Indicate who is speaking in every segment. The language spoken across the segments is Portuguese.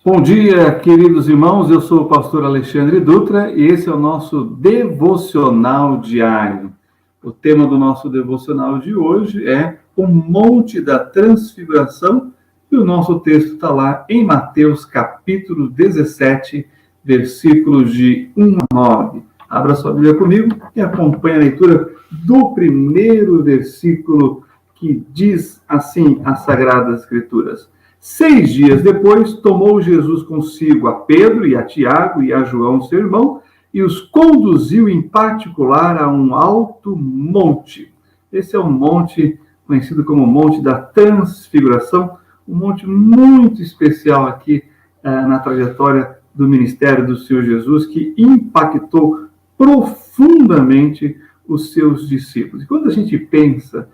Speaker 1: Bom dia, queridos irmãos. Eu sou o pastor Alexandre Dutra e esse é o nosso devocional diário. O tema do nosso devocional de hoje é o Monte da Transfiguração e o nosso texto está lá em Mateus capítulo 17, versículos de 1 a 9. Abra sua Bíblia comigo e acompanhe a leitura do primeiro versículo que diz assim as Sagradas Escrituras. 6 dias depois, tomou Jesus consigo a Pedro e a Tiago e a João, seu irmão, e os conduziu em particular a um alto monte. Esse é um monte conhecido como Monte da Transfiguração, um monte muito especial aqui na trajetória do ministério do Senhor Jesus, que impactou profundamente os seus discípulos. E quando a gente pensa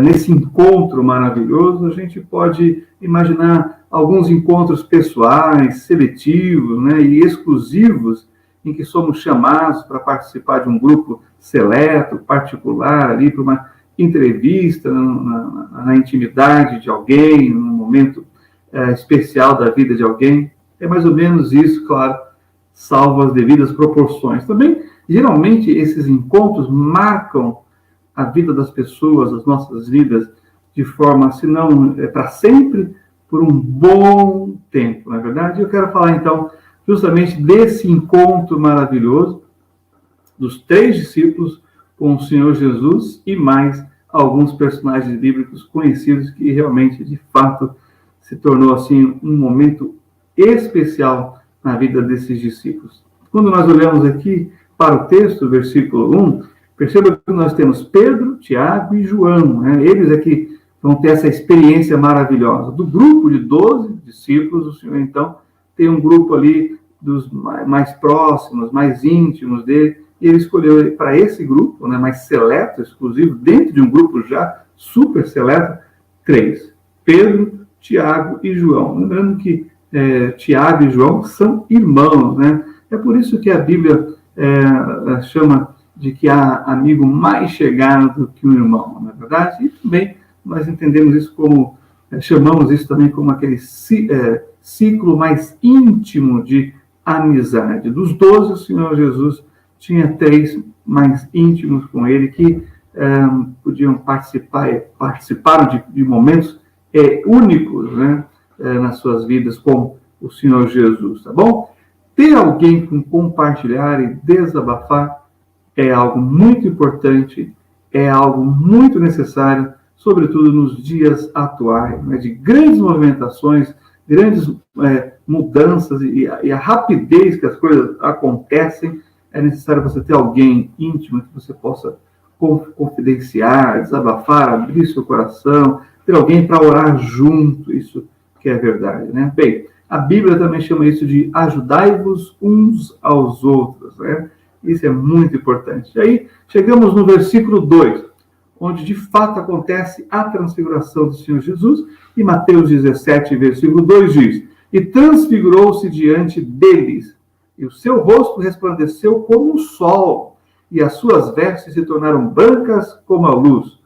Speaker 1: nesse encontro maravilhoso, a gente pode imaginar alguns encontros pessoais, seletivos, e exclusivos, em que somos chamados para participar de um grupo seleto, particular, ali para uma entrevista na intimidade de alguém, num momento especial da vida de alguém. É mais ou menos isso, claro, salvo as devidas proporções. Também, geralmente, esses encontros marcam a vida das pessoas, as nossas vidas, de forma, se não para sempre, por um bom tempo, não é verdade? Eu quero falar, então, justamente desse encontro maravilhoso dos 3 discípulos com o Senhor Jesus e mais alguns personagens bíblicos conhecidos que realmente, de fato, se tornou, assim, um momento especial na vida desses discípulos. Quando nós olhamos aqui para o texto, versículo 1, perceba que nós temos Pedro, Tiago e João. Eles aqui vão ter essa experiência maravilhosa. Do grupo de 12 discípulos, o Senhor, então, tem um grupo ali dos mais próximos, mais íntimos dele, e ele escolheu para esse grupo, mais seleto, exclusivo, dentro de um grupo já super seleto, 3. Pedro, Tiago e João. Lembrando que Tiago e João são irmãos. É por isso que a Bíblia chama de que há amigo mais chegado que um irmão, não é verdade? E também nós entendemos isso como, chamamos isso também como aquele ciclo mais íntimo de amizade. Dos 12, o Senhor Jesus tinha 3 mais íntimos com ele que podiam participaram de momentos únicos, nas suas vidas com o Senhor Jesus, tá bom? Ter alguém com compartilhar e desabafar é algo muito importante, é algo muito necessário, sobretudo nos dias atuais, de grandes movimentações, grandes mudanças e a rapidez que as coisas acontecem. É necessário você ter alguém íntimo que você possa confidenciar, desabafar, abrir seu coração, ter alguém para orar junto, isso que é verdade. Bem, a Bíblia também chama isso de ajudai-vos uns aos outros, Isso é muito importante. E aí, chegamos no versículo 2, onde de fato acontece a transfiguração do Senhor Jesus, e Mateus 17, versículo 2 diz: e transfigurou-se diante deles, e o seu rosto resplandeceu como o sol, e as suas vestes se tornaram brancas como a luz.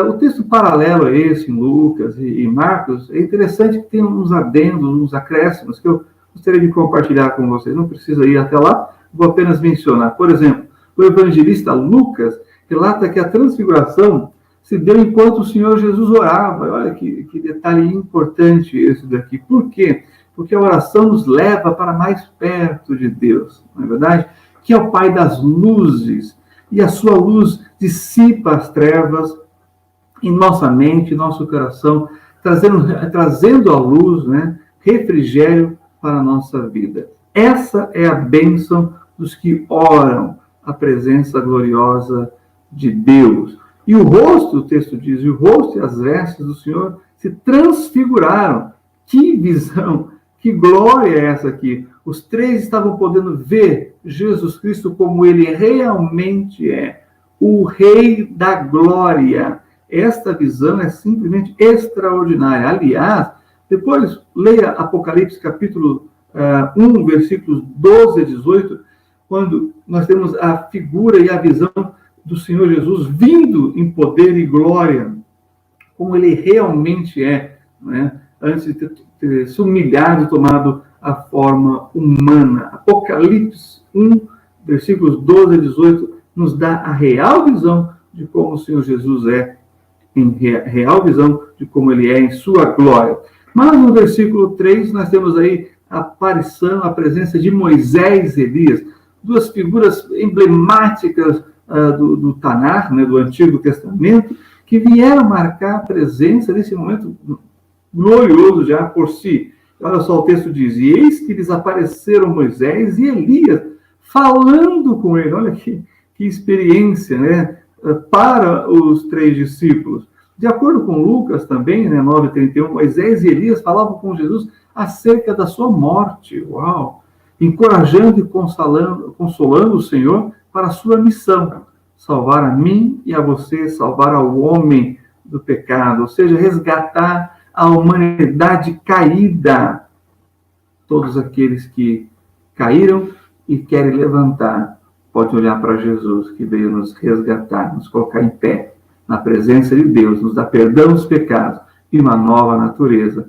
Speaker 1: O texto paralelo a esse, em Lucas e Marcos, é interessante que tem uns adendos, uns acréscimos, que eu gostaria de compartilhar com vocês. Não precisa ir até lá, vou apenas mencionar. Por exemplo, o evangelista Lucas relata que a transfiguração se deu enquanto o Senhor Jesus orava. Olha que detalhe importante esse daqui. Por quê? Porque a oração nos leva para mais perto de Deus, não é verdade? Que é o Pai das luzes, e a sua luz dissipa as trevas em nossa mente, em nosso coração, trazendo à luz, refrigério para a nossa vida. Essa é a bênção dos que oram a presença gloriosa de Deus. E o rosto, o texto diz, o rosto e as vestes do Senhor se transfiguraram. Que visão, que glória é essa aqui? Os 3 estavam podendo ver Jesus Cristo como ele realmente é, o Rei da Glória. Esta visão é simplesmente extraordinária. Aliás, depois leia Apocalipse capítulo 1, versículos 12 a 18, quando nós temos a figura e a visão do Senhor Jesus vindo em poder e glória, como ele realmente é, antes de ter se humilhado, tomado a forma humana. Apocalipse 1, versículos 12 a 18, nos dá a real visão de como o Senhor Jesus é, em real visão de como ele é em sua glória. Mas no versículo 3, nós temos aí a aparição, a presença de Moisés e Elias, duas figuras emblemáticas do Tanar, né, do Antigo Testamento, que vieram marcar a presença nesse momento glorioso já por si. Olha só, o texto diz: e eis que lhes apareceram Moisés e Elias, falando com ele. Olha que experiência, né, para os 3 discípulos. De acordo com Lucas também, né, 9:31, Moisés e Elias falavam com Jesus acerca da sua morte. Uau! Encorajando e consolando o Senhor para a sua missão, salvar a mim e a você, salvar ao homem do pecado, ou seja, resgatar a humanidade caída. Todos aqueles que caíram e querem levantar, pode olhar para Jesus, que veio nos resgatar, nos colocar em pé, na presença de Deus, nos dar perdão dos pecados e uma nova natureza.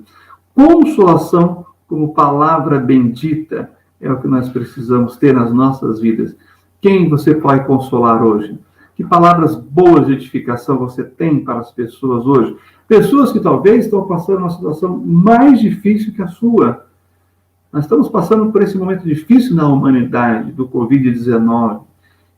Speaker 1: Consolação como palavra bendita é o que nós precisamos ter nas nossas vidas. Quem você pode consolar hoje? Que palavras boas de edificação você tem para as pessoas hoje? Pessoas que talvez estão passando uma situação mais difícil que a sua. Nós estamos passando por esse momento difícil na humanidade, do Covid-19.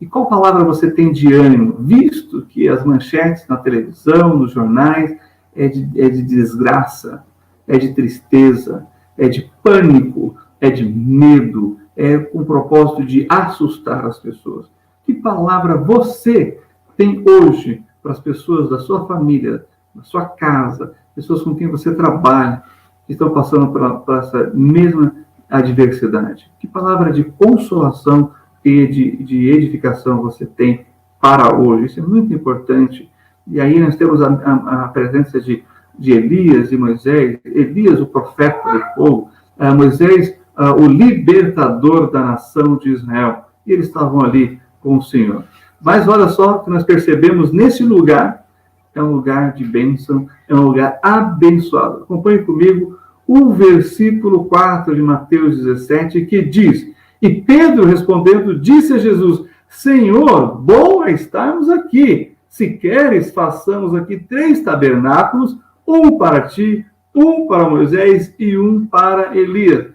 Speaker 1: E qual palavra você tem de ânimo, visto que as manchetes na televisão, nos jornais, é de desgraça, é de tristeza, é de pânico, é de medo, é com o propósito de assustar as pessoas. Que palavra você tem hoje para as pessoas da sua família, da sua casa, pessoas com quem você trabalha, que estão passando por essa mesma adversidade? Que palavra de consolação e de edificação você tem para hoje? Isso é muito importante. E aí nós temos a presença de Elias e Moisés. Elias, o profeta do povo, Moisés, o libertador da nação de Israel. E eles estavam ali com o Senhor. Mas olha só que nós percebemos nesse lugar, é um lugar de bênção, é um lugar abençoado. Acompanhe comigo o versículo 4 de Mateus 17, que diz: e Pedro, respondendo, disse a Jesus: Senhor, bom é estarmos aqui. Se queres, façamos aqui 3 tabernáculos, um para ti, um para Moisés e um para Elias.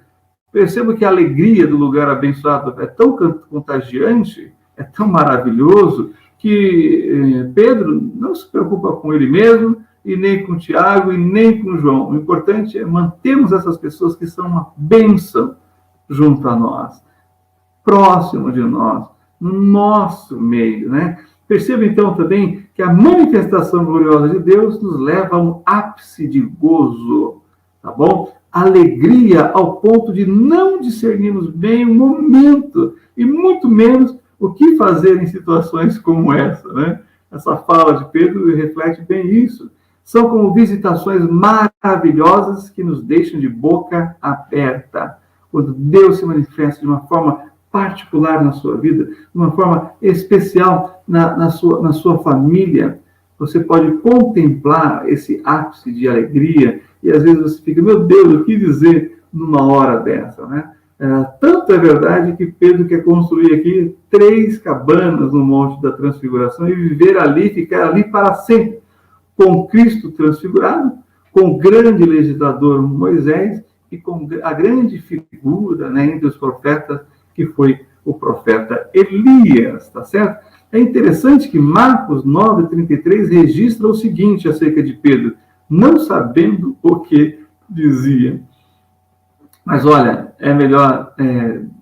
Speaker 1: Perceba que a alegria do lugar abençoado é tão contagiante, é tão maravilhoso, que Pedro não se preocupa com ele mesmo, e nem com Tiago, e nem com João. O importante é mantermos essas pessoas que são uma bênção junto a nós, próximo de nós, no nosso meio, né? Perceba então também que a manifestação gloriosa de Deus nos leva a um ápice de gozo, tá bom? Alegria ao ponto de não discernirmos bem o momento e muito menos o que fazer em situações como essa, né? Essa fala de Pedro reflete bem isso. São como visitações maravilhosas que nos deixam de boca aberta. Quando Deus se manifesta de uma forma particular na sua vida, de uma forma especial na sua família, você pode contemplar esse ápice de alegria e às vezes você fica: meu Deus, o que dizer numa hora dessa, né? Tanto é verdade que Pedro quer construir aqui 3 cabanas no Monte da Transfiguração e viver ali, ficar ali para sempre, com Cristo transfigurado, com o grande legislador Moisés e com a grande figura, né, entre os profetas, que foi o profeta Elias, tá certo? É interessante que Marcos 9:33 registra o seguinte acerca de Pedro: não sabendo o que dizia. Mas olha, é melhor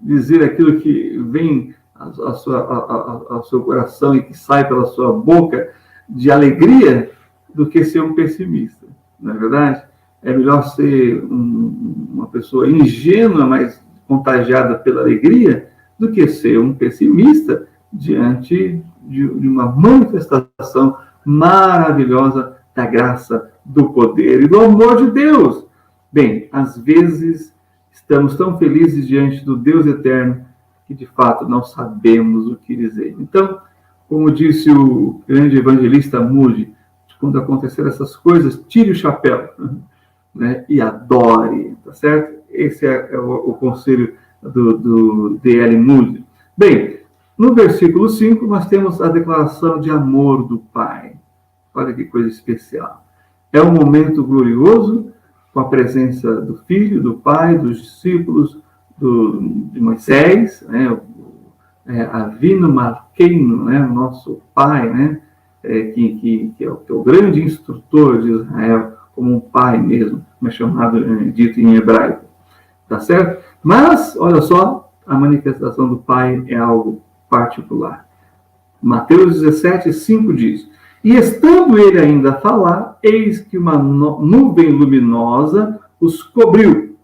Speaker 1: dizer aquilo que vem ao seu coração e que sai pela sua boca de alegria do que ser um pessimista, não é verdade? É melhor ser uma pessoa ingênua, mas contagiada pela alegria, do que ser um pessimista diante de uma manifestação maravilhosa da graça, do poder e do amor de Deus. Bem, às vezes estamos tão felizes diante do Deus eterno que de fato não sabemos o que dizer. Então, como disse o grande evangelista Moody, quando acontecer essas coisas, tire o chapéu. né, e adore, tá certo? Esse é o conselho do D.L. Moody. Bem, no versículo 5, nós temos a declaração de amor do Pai. Olha que coisa especial. É um momento glorioso, com a presença do Filho, do Pai, dos discípulos, de Moisés, né? Avino Malkeino, né? O nosso Pai, né? Que é o grande instrutor de Israel, como um pai mesmo, como é chamado, dito em hebraico. Tá certo? Mas, olha só, a manifestação do Pai é algo particular. Mateus 17, 5 diz: E estando ele ainda a falar, eis que uma nuvem luminosa os cobriu,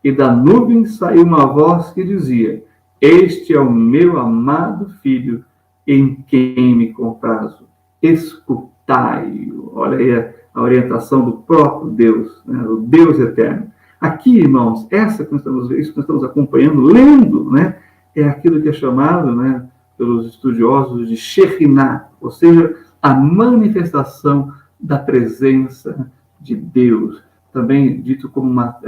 Speaker 1: e da nuvem saiu uma voz que dizia: Este é o meu amado Filho, em quem me comprazo. Escutai-o. Olha aí a orientação do próprio Deus, né? O Deus eterno. Aqui, irmãos, isso que nós estamos acompanhando, lendo, né? É aquilo que é chamado, né, pelos estudiosos de Shekhinah, ou seja, a manifestação da presença de Deus, também dito como uma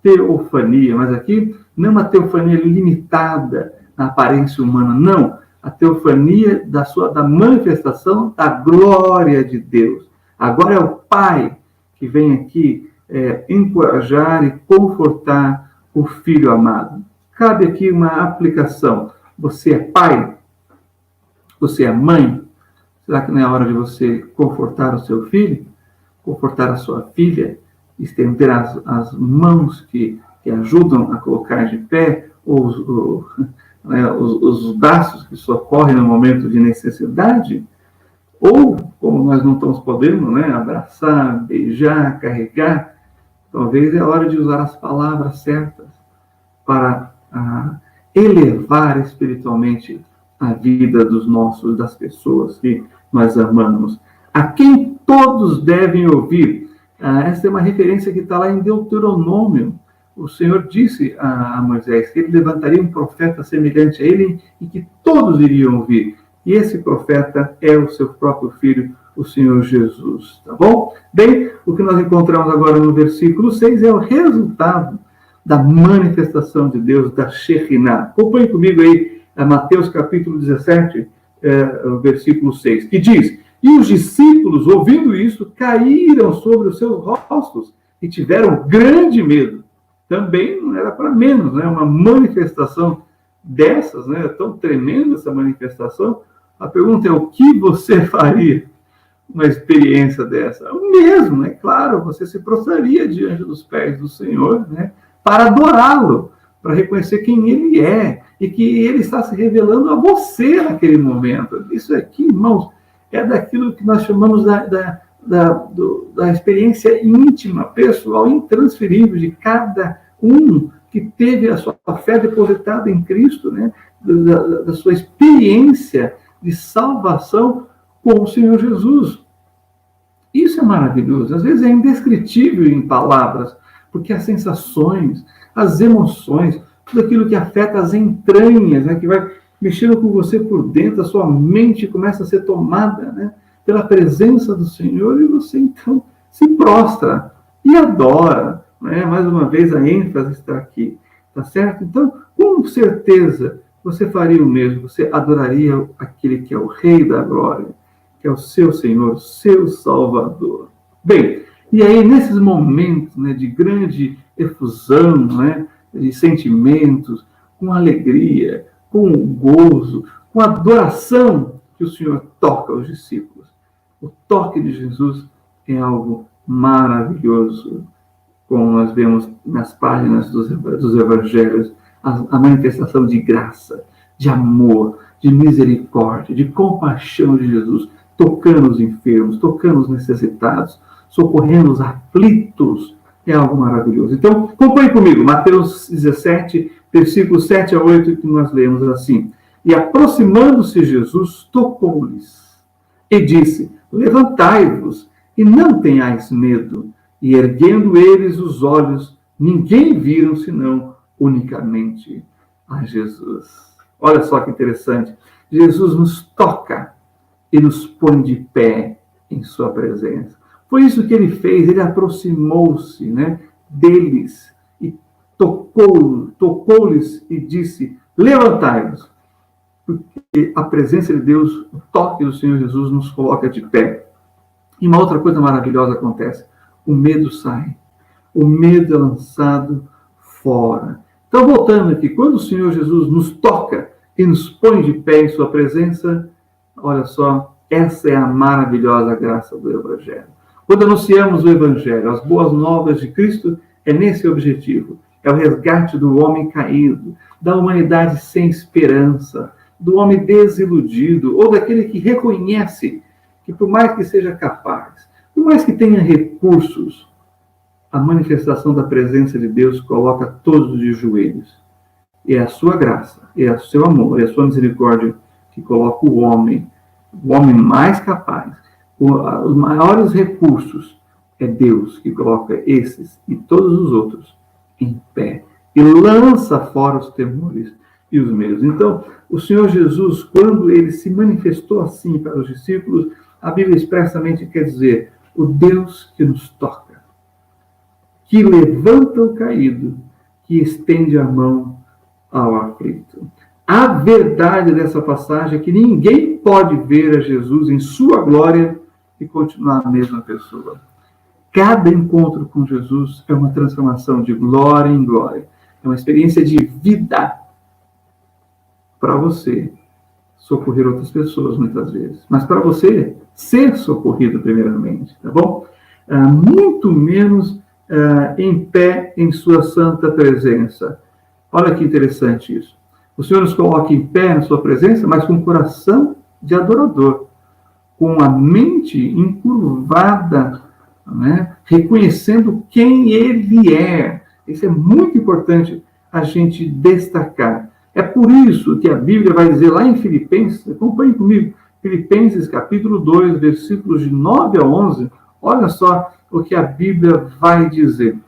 Speaker 1: teofania, mas aqui não uma teofania limitada na aparência humana, não, a teofania da manifestação da glória de Deus. Agora é o Pai que vem aqui encorajar e confortar o Filho amado. Cabe aqui uma aplicação. Você é pai? Você é mãe? Será que não é hora de você confortar o seu filho? Confortar a sua filha? Estender as mãos que ajudam a colocar de pé? Ou os braços que socorrem no momento de necessidade? Ou, como nós não estamos podendo, né, abraçar, beijar, carregar, talvez é hora de usar as palavras certas para elevar espiritualmente a vida das pessoas que nós amamos. A quem todos devem ouvir. Essa é uma referência que está lá em Deuteronômio. O Senhor disse a Moisés que ele levantaria um profeta semelhante a ele e que todos iriam ouvir. E esse profeta é o seu próprio filho, o Senhor Jesus. Tá bom? Bem, o que nós encontramos agora no versículo 6 é o resultado da manifestação de Deus, da Shekhinah. Acompanhe comigo aí, Mateus capítulo 17, versículo 6, que diz: E os discípulos, ouvindo isso, caíram sobre os seus rostos e tiveram grande medo. Também não era para menos, né? Uma manifestação dessas, né? Tão tremenda essa manifestação. A pergunta é: o que você faria uma experiência dessa? O mesmo, é claro, você se prostraria diante dos pés do Senhor, né? Para adorá-lo, para reconhecer quem ele é e que ele está se revelando a você naquele momento. Isso aqui, irmãos, é daquilo que nós chamamos da experiência íntima, pessoal, intransferível de cada um que teve a sua fé depositada em Cristo, né? Da sua experiência de salvação com o Senhor Jesus. Isso é maravilhoso. Às vezes é indescritível em palavras, porque as sensações, as emoções, tudo aquilo que afeta as entranhas, né, que vai mexendo com você por dentro, a sua mente começa a ser tomada, né, pela presença do Senhor, e você então se prostra e adora. Né? Mais uma vez a ênfase está aqui, tá certo? Então, com certeza, você faria o mesmo, você adoraria aquele que é o Rei da Glória, que é o seu Senhor, seu Salvador. Bem, e aí, nesses momentos, né, de grande efusão, né, de sentimentos, com alegria, com gozo, com adoração, que o Senhor toca os discípulos. O toque de Jesus é algo maravilhoso, como nós vemos nas páginas dos evangelhos, a manifestação de graça, de amor, de misericórdia, de compaixão de Jesus, tocando os enfermos, tocando os necessitados, socorrendo os aflitos, é algo maravilhoso. Então, acompanhe comigo, Mateus 17, versículos 7 a 8, que nós lemos assim: E aproximando-se Jesus, tocou-lhes, e disse: Levantai-vos, e não tenhais medo. E erguendo eles os olhos, ninguém viram, senão unicamente a Jesus. Olha só que interessante. Jesus nos toca e nos põe de pé em sua presença. Foi isso que ele fez, ele aproximou-se, né? deles e tocou-lhes e disse: levantai-vos. Porque a presença de Deus, o toque do Senhor Jesus nos coloca de pé. E uma outra coisa maravilhosa acontece: o medo sai. O medo é lançado fora. Então, voltando aqui, quando o Senhor Jesus nos toca e nos põe de pé em sua presença, olha só, essa é a maravilhosa graça do Evangelho. Quando anunciamos o Evangelho, as boas novas de Cristo, é nesse objetivo. É o resgate do homem caído, da humanidade sem esperança, do homem desiludido, ou daquele que reconhece que, por mais que seja capaz, por mais que tenha recursos, a manifestação da presença de Deus coloca todos de joelhos. É a sua graça, é o seu amor, é a sua misericórdia que coloca o homem mais capaz, com os maiores recursos. É Deus que coloca esses e todos os outros em pé e lança fora os temores e os medos. Então, o Senhor Jesus, quando ele se manifestou assim para os discípulos, a Bíblia expressamente quer dizer: o Deus que nos toca, que levanta o caído, que estende a mão ao aflito. A verdade dessa passagem é que ninguém pode ver a Jesus em sua glória e continuar a mesma pessoa. Cada encontro com Jesus é uma transformação de glória em glória. É uma experiência de vida para você socorrer outras pessoas, muitas vezes. Mas para você ser socorrido primeiramente, tá bom? Muito menos em pé em sua santa presença. Olha que interessante isso. O Senhor nos coloca em pé na sua presença, mas com o coração de adorador, com a mente encurvada, né? Reconhecendo quem Ele é. Isso é muito importante a gente destacar. É por isso que a Bíblia vai dizer lá em Filipenses, acompanhe comigo, Filipenses capítulo 2, versículos de 9 a 11, olha só o que a Bíblia vai dizer.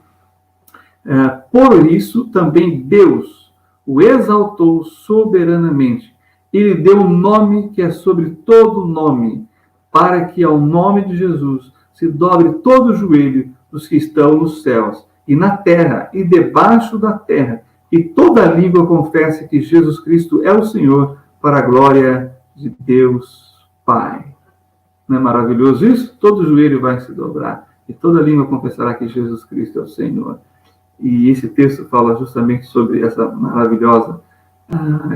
Speaker 1: Por isso também Deus o exaltou soberanamente e lhe deu um nome que é sobre todo nome, para que ao nome de Jesus se dobre todo o joelho dos que estão nos céus e na terra e debaixo da terra, e toda língua confesse que Jesus Cristo é o Senhor, para a glória de Deus Pai. Não é maravilhoso isso? Todo joelho vai se dobrar e toda língua confessará que Jesus Cristo é o Senhor. E esse texto fala justamente sobre essa maravilhosa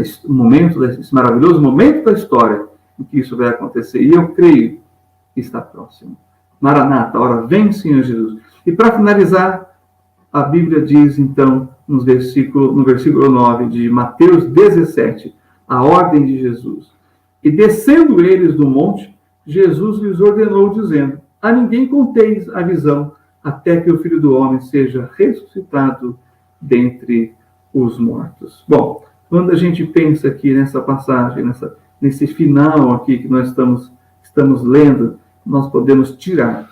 Speaker 1: esse maravilhoso momento da história em que isso vai acontecer. E eu creio que está próximo. Maranata, ora vem, Senhor Jesus. E para finalizar, a Bíblia diz então no versículo 9 de Mateus 17, a ordem de Jesus. E descendo eles do monte, Jesus lhes ordenou, dizendo: a ninguém conteis a visão, até que o Filho do Homem seja ressuscitado dentre os mortos. Bom, quando a gente pensa aqui nessa passagem, nesse final aqui que nós estamos lendo, nós podemos tirar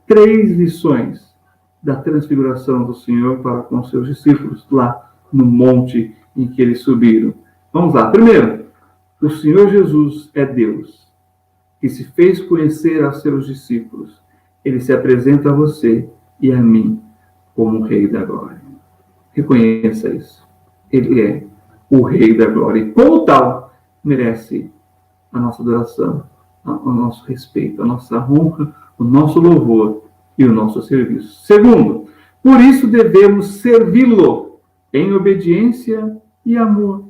Speaker 1: 3 lições da transfiguração do Senhor para com seus discípulos lá no monte em que eles subiram. Vamos lá. Primeiro, o Senhor Jesus é Deus, que se fez conhecer aos seus discípulos. Ele se apresenta a você e a mim como o Rei da Glória. Reconheça isso. Ele é o Rei da Glória. E como tal, merece a nossa adoração, o nosso respeito, a nossa honra, o nosso louvor e o nosso serviço. Segundo, por isso devemos servi-lo em obediência e amor.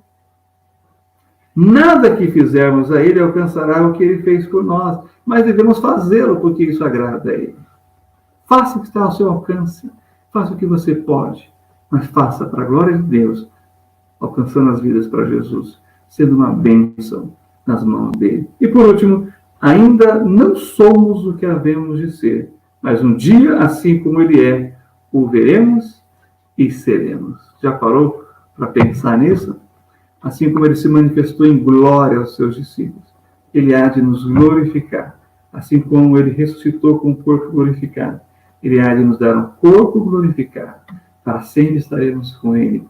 Speaker 1: Nada que fizermos a Ele alcançará o que Ele fez por nós, mas devemos fazê-lo porque isso agrada a Ele. Faça o que está ao seu alcance, faça o que você pode, mas faça para a glória de Deus, alcançando as vidas para Jesus, sendo uma bênção nas mãos dele. E por último, ainda não somos o que havemos de ser, mas um dia, assim como Ele é, o veremos e seremos. Já parou para pensar nisso? Assim como Ele se manifestou em glória aos seus discípulos, Ele há de nos glorificar. Assim como Ele ressuscitou com o corpo glorificado, Ele há de nos dar um corpo glorificado. Para sempre estaremos com Ele,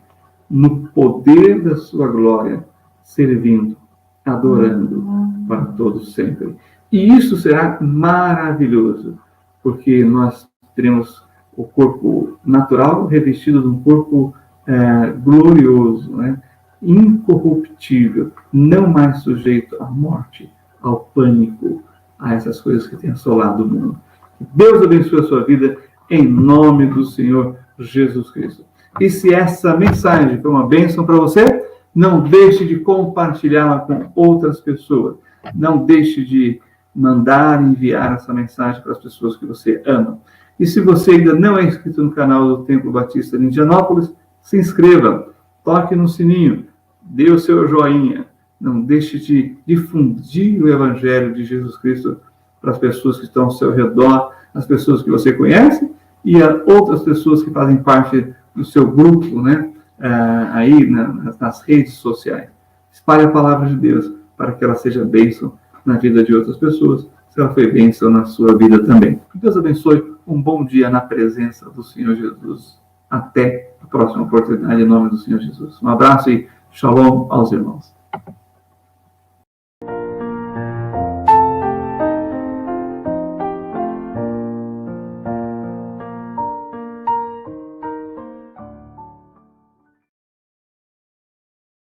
Speaker 1: no poder da sua glória, servindo, adorando para todos sempre. E isso será maravilhoso, porque nós teremos o corpo natural revestido de um corpo glorioso, né? Incorruptível, não mais sujeito à morte, ao pânico, a essas coisas que têm assolado o mundo. Que Deus abençoe a sua vida em nome do Senhor Jesus Cristo. E se essa mensagem foi uma bênção para você, não deixe de compartilhá-la com outras pessoas. Não deixe de mandar enviar essa mensagem para as pessoas que você ama. E se você ainda não é inscrito no canal do Templo Batista de Indianópolis, se inscreva, toque no sininho, dê o seu joinha. Não deixe de difundir o Evangelho de Jesus Cristo para as pessoas que estão ao seu redor, as pessoas que você conhece e as outras pessoas que fazem parte do seu grupo, né? Aí nas redes sociais. Espalhe a palavra de Deus para que ela seja bênção na vida de outras pessoas, se ela foi bênção na sua vida também. Que Deus abençoe. Um bom dia na presença do Senhor Jesus. Até a próxima oportunidade, em nome do Senhor Jesus. Um abraço e shalom aos irmãos.